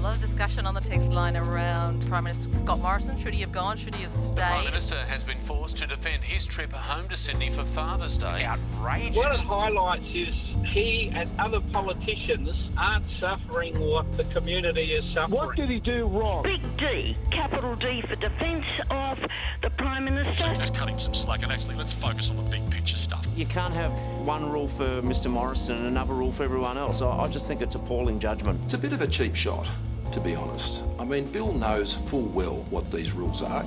lot of discussion on the text line around Prime Minister Scott Morrison. Should he have gone? Should he have stayed? The Prime Minister has been forced to defend his trip home to Sydney for Father's Day. Outrageous. What it highlights is he and other politicians aren't suffering what the community is suffering. What did he do wrong? Big D, capital D for defence of the Prime Minister. So just cutting some slack, and actually let's focus on the big picture stuff. You can't have one rule for Mr Morrison and another rule for everyone else. I just think it's appalling judgment. It's a bit of a cheap shot, to be honest. I mean, Bill knows full well what these rules are.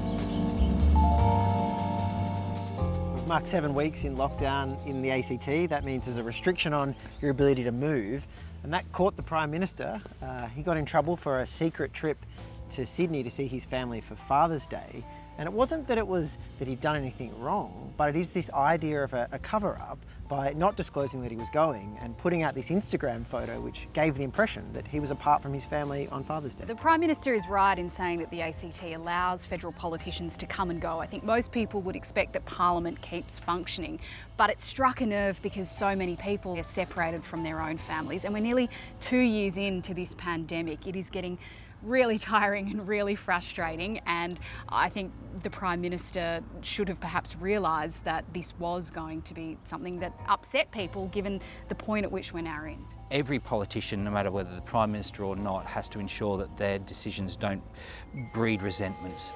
We've marked 7 weeks in lockdown in the ACT. That means there's a restriction on your ability to move. And that caught the Prime Minister. He got in trouble for a secret trip to Sydney to see his family for Father's Day. And it wasn't that he'd done anything wrong, but it is this idea of a cover-up by not disclosing that he was going and putting out this Instagram photo which gave the impression that he was apart from his family on Father's Day. The Prime Minister is right in saying that the ACT allows federal politicians to come and go. I think most people would expect that Parliament keeps functioning, but it struck a nerve because so many people are separated from their own families, and we're nearly 2 years into this pandemic. It is getting really tiring and really frustrating, and I think the Prime Minister should have perhaps realised that this was going to be something that upset people given the point at which we're now in. Every politician, no matter whether the Prime Minister or not, has to ensure that their decisions don't breed resentments.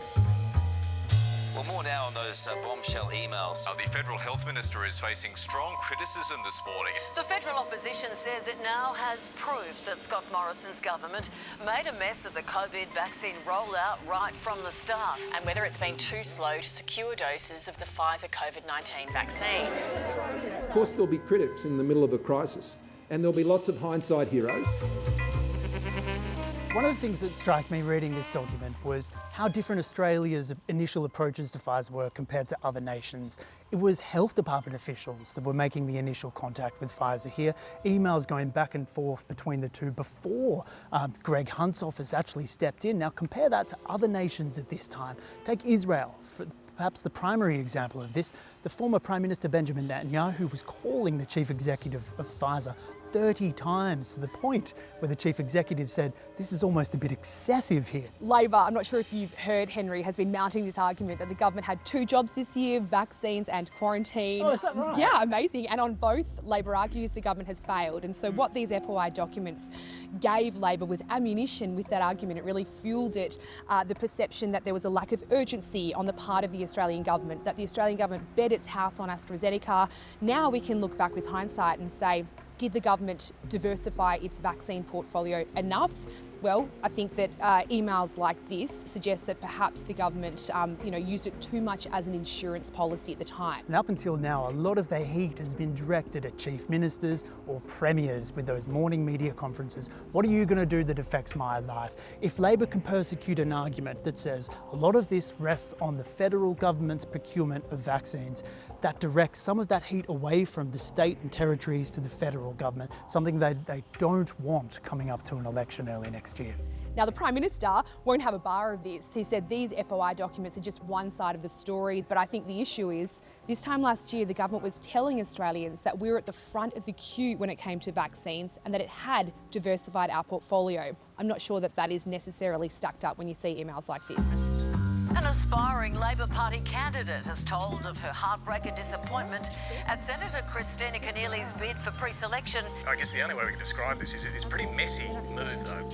Well, more now on those bombshell emails. The Federal Health Minister is facing strong criticism this morning. The federal opposition says it now has proof that Scott Morrison's government made a mess of the COVID vaccine rollout right from the start, and whether it's been too slow to secure doses of the Pfizer COVID-19 vaccine. Of course, there'll be critics in the middle of a crisis, and there'll be lots of hindsight heroes. One of the things that struck me reading this document was how different Australia's initial approaches to Pfizer were compared to other nations. It was health department officials that were making the initial contact with Pfizer here, emails going back and forth between the two before Greg Hunt's office actually stepped in. Now compare that to other nations at this time. Take Israel, for perhaps the primary example of this. The former Prime Minister Benjamin Netanyahu was calling the chief executive of Pfizer 30 times, to the point where the chief executive said, this is almost a bit excessive here. Labor, I'm not sure if you've heard, Henry, has been mounting this argument that the government had 2 jobs this year, vaccines and quarantine. Oh, is that right? Yeah, amazing. And on both, Labor argues the government has failed. And so what these FOI documents gave Labor was ammunition with that argument. It really fueled it, the perception that there was a lack of urgency on the part of the Australian government, that the Australian government bet its house on AstraZeneca. Now we can look back with hindsight and say, did the government diversify its vaccine portfolio enough? Well, I think that emails like this suggest that perhaps the government, used it too much as an insurance policy at the time. And up until now, a lot of their heat has been directed at chief ministers or premiers with those morning media conferences. What are you going to do that affects my life? If Labor can persecute an argument that says a lot of this rests on the federal government's procurement of vaccines, that directs some of that heat away from the state and territories to the federal government, something they don't want coming up to an election early next year. Now, the Prime Minister won't have a bar of this. He said these FOI documents are just one side of the story, but I think the issue is, this time last year, the government was telling Australians that we were at the front of the queue when it came to vaccines and that it had diversified our portfolio. I'm not sure that that is necessarily stacked up when you see emails like this. An aspiring Labor Party candidate has told of her heartbreak and disappointment at Senator Kristina Keneally's bid for pre-selection. I guess the only way we can describe this is it is a pretty messy move, though.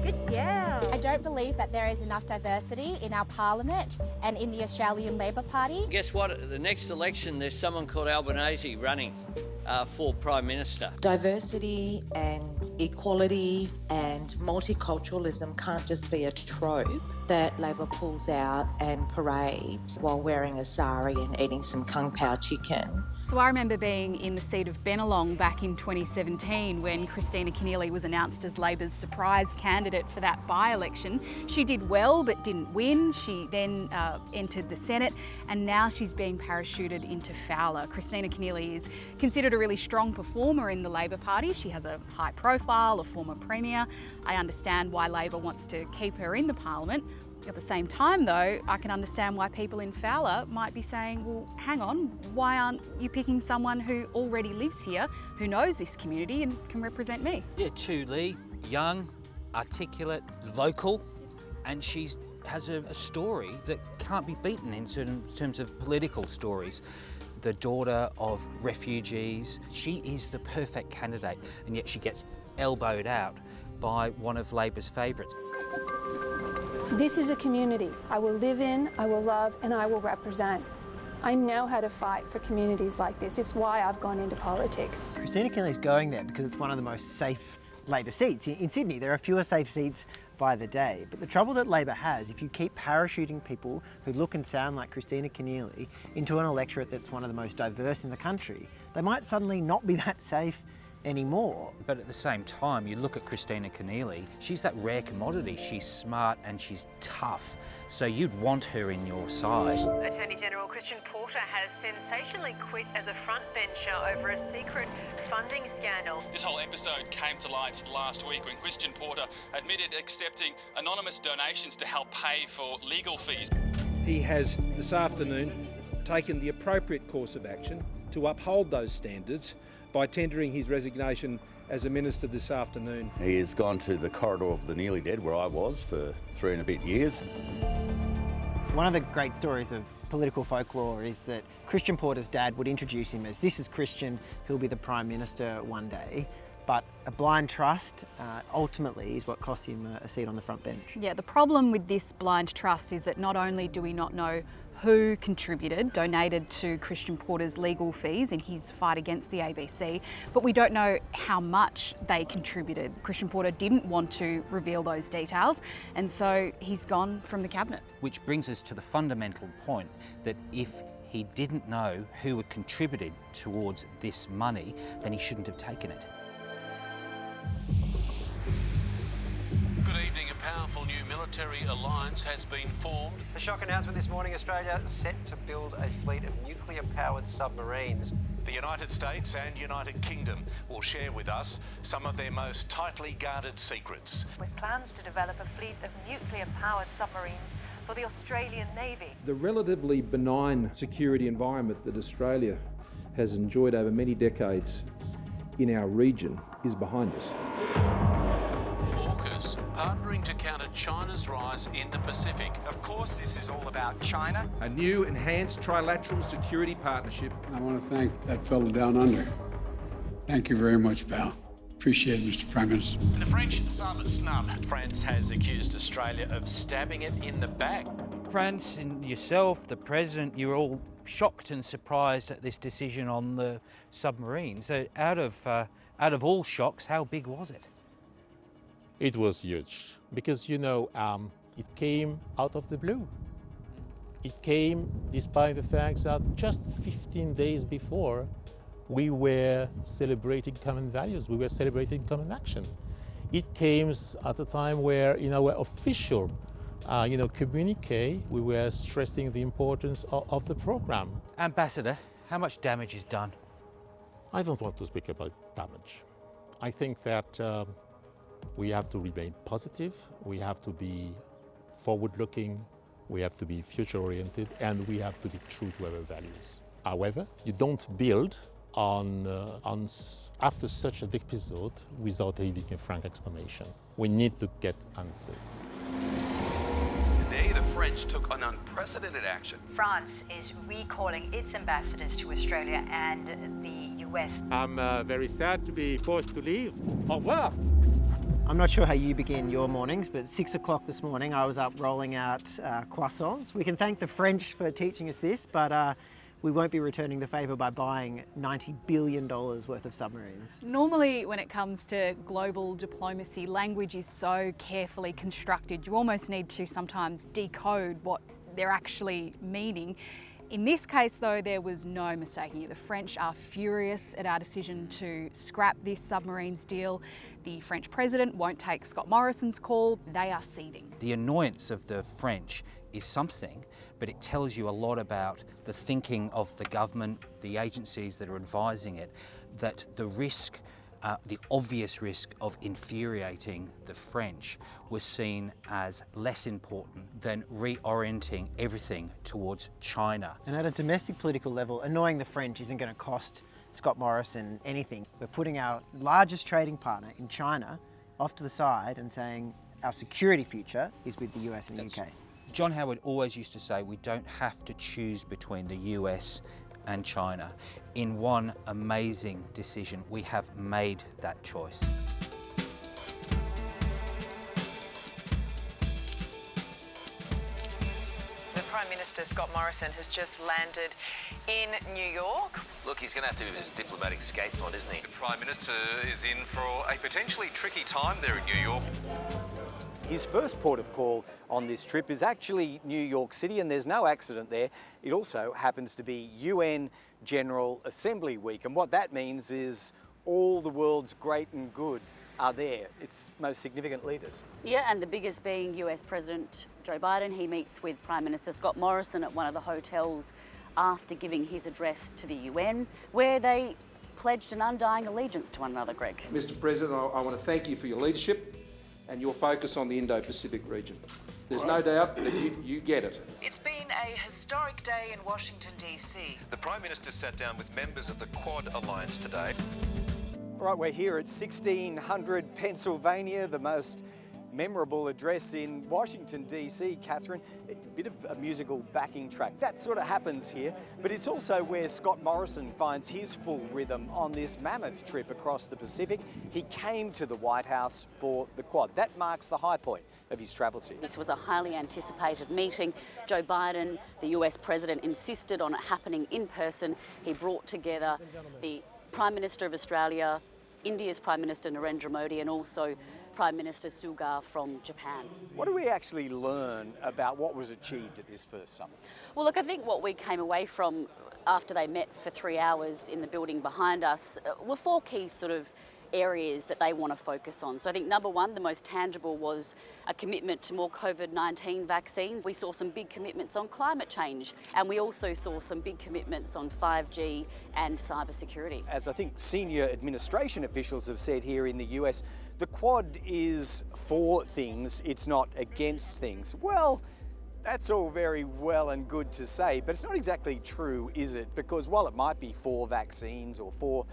Good girl. I don't believe that there is enough diversity in our parliament and in the Australian Labor Party. Guess what? At the next election, there's someone called Albanese running for Prime Minister. Diversity and equality and multiculturalism can't just be a trope that Labor pulls out and parades while wearing a sari and eating some kung pao chicken. So I remember being in the seat of Bennelong back in 2017 when Kristina Keneally was announced as Labor's surprise candidate for that by-election. She did well but didn't win. She then entered the Senate and now she's being parachuted into Fowler. Kristina Keneally is considered a really strong performer in the Labor Party. She has a high profile, a former Premier. I understand why Labor wants to keep her in the Parliament. At the same time, though, I can understand why people in Fowler might be saying, well, hang on, why aren't you picking someone who already lives here, who knows this community and can represent me? Yeah, Tu Lee, young, articulate, local, and she has a story that can't be beaten in terms of political stories. The daughter of refugees, she is the perfect candidate, and yet she gets elbowed out by one of Labor's favourites. This is a community I will live in, I will love, and I will represent. I know how to fight for communities like this. It's why I've gone into politics. Kristina Keneally's going there because it's one of the most safe Labor seats. In Sydney, there are fewer safe seats by the day. But the trouble that Labor has, if you keep parachuting people who look and sound like Kristina Keneally into an electorate that's one of the most diverse in the country, they might suddenly not be that safe anymore. But at the same time, you look at Kristina Keneally, she's that rare commodity. She's smart and she's tough, so you'd want her in your side. Attorney General Christian Porter has sensationally quit as a frontbencher over a secret funding scandal. This whole episode came to light last week when Christian Porter admitted accepting anonymous donations to help pay for legal fees. He has this afternoon taken the appropriate course of action to uphold those standards by tendering his resignation as a minister this afternoon. He has gone to the corridor of the nearly dead, where I was for 3 and a bit years. One of the great stories of political folklore is that Christian Porter's dad would introduce him as, "This is Christian, he'll be the Prime Minister one day." But a blind trust ultimately is what cost him a seat on the front bench. Yeah, the problem with this blind trust is that not only do we not know who donated to Christian Porter's legal fees in his fight against the ABC, but we don't know how much they contributed. Christian Porter didn't want to reveal those details, and so he's gone from the cabinet. Which brings us to the fundamental point that if he didn't know who had contributed towards this money, then he shouldn't have taken it. Good evening. A powerful new military alliance has been formed. A shock announcement this morning: Australia set to build a fleet of nuclear-powered submarines. The United States and United Kingdom will share with us some of their most tightly guarded secrets. With plans to develop a fleet of nuclear-powered submarines for the Australian Navy. The relatively benign security environment that Australia has enjoyed over many decades in our region is behind us. AUKUS, partnering to counter China's rise in the Pacific. Of course, this is all about China. A new enhanced trilateral security partnership. I want to thank that fellow down under. Thank you very much, pal. Appreciate it, Mr. Prime Minister. The French sub snub. France has accused Australia of stabbing it in the back. France and yourself, the President, you were all shocked and surprised at this decision on the submarine. So out of all shocks, how big was it? It was huge because, you know, it came out of the blue. It came despite the fact that just 15 days before, we were celebrating common values, we were celebrating common action. It came at a time where in our official communique, we were stressing the importance of the program. Ambassador, how much damage is done? I don't want to speak about damage. I think that we have to remain positive, we have to be forward-looking, we have to be future-oriented, and we have to be true to our values. However, you don't build after such an episode without having a frank explanation. We need to get answers. Today, the French took an unprecedented action. France is recalling its ambassadors to Australia and the US. I'm very sad to be forced to leave. Au revoir. I'm not sure how you begin your mornings, but at 6 o'clock this morning I was up rolling out croissants. We can thank the French for teaching us this, but we won't be returning the favour by buying $90 billion worth of submarines. Normally, when it comes to global diplomacy, language is so carefully constructed, you almost need to sometimes decode what they're actually meaning. In this case, though, there was no mistaking it. The French are furious at our decision to scrap this submarines deal. The French president won't take Scott Morrison's call. They are ceding. The annoyance of the French is something, but it tells you a lot about the thinking of the government, the agencies that are advising it, that the risk, the obvious risk of infuriating the French was seen as less important than reorienting everything towards China. And at a domestic political level, annoying the French isn't going to cost Scott Morrison anything. We're putting our largest trading partner in China off to the side and saying our security future is with the US and the UK. John Howard always used to say we don't have to choose between the US and China. In one amazing decision, we have made that choice. Prime Minister Scott Morrison has just landed in New York. Look, he's going to have to move his diplomatic skates on, isn't he? The Prime Minister is in for a potentially tricky time there in New York. His first port of call on this trip is actually New York City, and there's no accident there. It also happens to be UN General Assembly Week, and what that means is all the world's great and good are there, its most significant leaders. Yeah, and the biggest being US President Joe Biden. He meets with Prime Minister Scott Morrison at one of the hotels after giving his address to the UN, where they pledged an undying allegiance to one another, Greg. Mr President, I want to thank you for your leadership and your focus on the Indo-Pacific region. There's no doubt that you get it. It's been a historic day in Washington, D.C. The Prime Minister sat down with members of the Quad alliance today. All right, we're here at 1600 Pennsylvania, the most memorable address in Washington, D.C., Catherine. A bit of a musical backing track. That sort of happens here, but it's also where Scott Morrison finds his full rhythm on this mammoth trip across the Pacific. He came to the White House for the Quad. That marks the high point of his travels here. This was a highly anticipated meeting. Joe Biden, the US President, insisted on it happening in person. He brought together the Prime Minister of Australia, India's Prime Minister Narendra Modi, and also Prime Minister Suga from Japan. What do we actually learn about what was achieved at this first summit? Well, look, I think what we came away from after they met for 3 hours in the building behind us were four key sort of areas that they want to focus on. So I think number one, the most tangible, was a commitment to more COVID-19 vaccines. We saw some big commitments on climate change, and we also saw some big commitments on 5G and cybersecurity. As I think senior administration officials have said here in the US, the Quad is for things, it's not against things. Well, that's all very well and good to say, but it's not exactly true, is it? Because while it might be for vaccines or for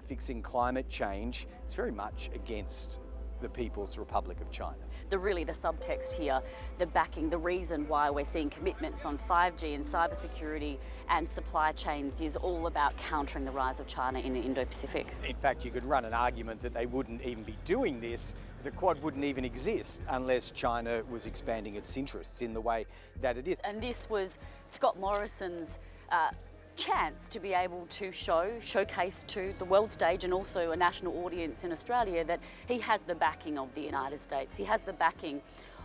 fixing climate change, it's very much against the People's Republic of China. The subtext here, the backing, the reason why we're seeing commitments on 5G and cybersecurity and supply chains is all about countering the rise of China in the Indo-Pacific. In fact, you could run an argument that they wouldn't even be doing this. The Quad wouldn't even exist unless China was expanding its interests in the way that it is. And this was Scott Morrison's chance to be able to showcase to the world stage and also a national audience in Australia that he has the backing of the United States. He has the backing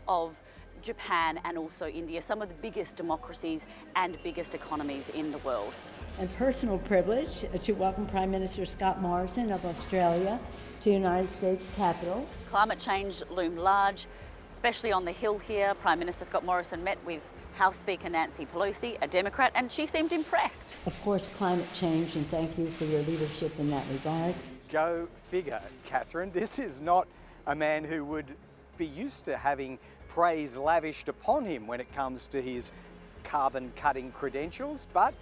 of Japan and also India, some of the biggest democracies and biggest economies in the world. And personal privilege to welcome Prime Minister Scott Morrison of Australia to the United States Capitol. Climate change loomed large, especially on the Hill here. Prime Minister Scott Morrison met with House Speaker Nancy Pelosi, a Democrat, and she seemed impressed. Of course, climate change, and thank you for your leadership in that regard. Go figure, Catherine. This is not a man who would be used to having praise lavished upon him when it comes to his carbon-cutting credentials, but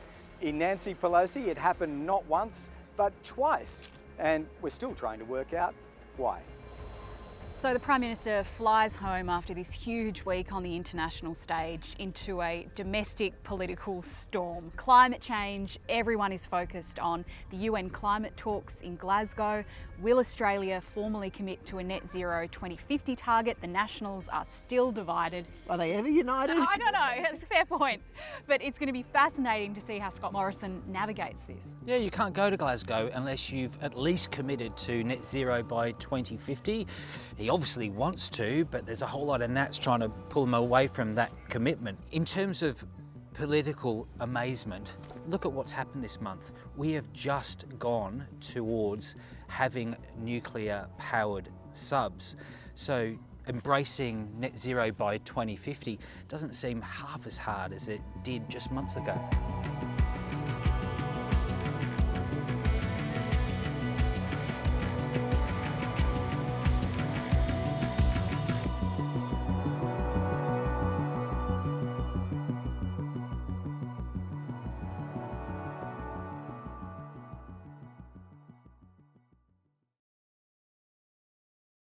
in Nancy Pelosi it happened not once, but twice, and we're still trying to work out why. So the Prime Minister flies home after this huge week on the international stage into a domestic political storm. Climate change, everyone is focused on the UN climate talks in Glasgow. Will Australia formally commit to a net zero 2050 target? The Nationals are still divided. Are they ever united? I don't know, that's a fair point. But it's going to be fascinating to see how Scott Morrison navigates this. Yeah, you can't go to Glasgow unless you've at least committed to net zero by 2050. He obviously wants to, but there's a whole lot of gnats trying to pull him away from that commitment. In terms of political amazement, look at what's happened this month. We have just gone towards having nuclear-powered subs. So embracing net zero by 2050 doesn't seem half as hard as it did just months ago.